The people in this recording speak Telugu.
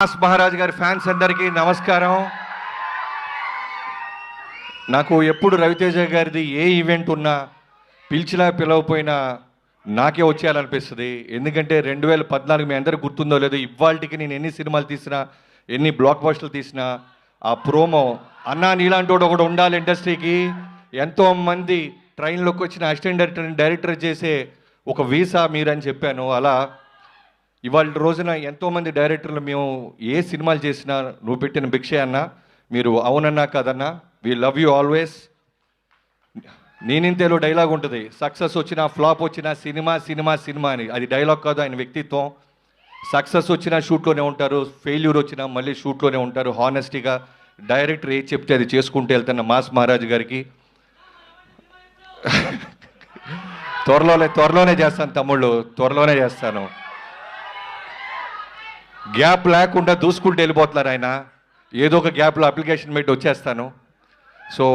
మాస్ మహారాజ్ గారి ఫ్యాన్స్ అందరికీ నమస్కారం. నాకు ఎప్పుడు రవితేజ గారిది ఏ ఈవెంట్ ఉన్నా పిలిచినా పిలవపోయినా నాకే వచ్చేయాలనిపిస్తుంది. ఎందుకంటే 2014 మీ అందరికి గుర్తుందో లేదో, ఇవాళకి నేను ఎన్ని సినిమాలు తీసినా ఎన్ని బ్లాక్ బస్టర్లు తీసినా ఆ ప్రోమో అన్నా నీలాంటి ఒకడు ఉండాలి ఇండస్ట్రీకి, ఎంతోమంది ట్రైన్లోకి వచ్చిన అసిస్టెంట్ డైరెక్టర్ చేసే ఒక వీసా మీరని చెప్పాను. అలా ఇవాళ రోజున ఎంతోమంది డైరెక్టర్లు మేము ఏ సినిమాలు చేసినా నువ్వు పెట్టిన భిక్షే అన్న, మీరు అవునన్నా కదన్నా, వీ లవ్ యూ ఆల్వేస్. నేనింతేలో డైలాగ్ ఉంటుంది, సక్సెస్ వచ్చినా ఫ్లాప్ వచ్చినా సినిమా సినిమా సినిమా అని. అది డైలాగ్ కాదు, ఆయన వ్యక్తిత్వం. సక్సెస్ వచ్చినా షూట్లోనే ఉంటారు, ఫెయిల్యూర్ వచ్చినా మళ్ళీ షూట్లోనే ఉంటారు. హానెస్టీగా డైరెక్టర్ ఏది చెప్తే అది చేసుకుంటూ వెళ్తున్న మాస్ మహారాజ్ గారికి త్వరలోనే చేస్తాను తమ్ముళ్ళు, త్వరలోనే చేస్తాను. గ్యాప్ లేకుండా దూసుకుంటూ వెళ్ళిపోతున్నారు ఆయన. ఏదో ఒక గ్యాప్లో అప్లికేషన్ పెట్టి వచ్చేస్తాను. సో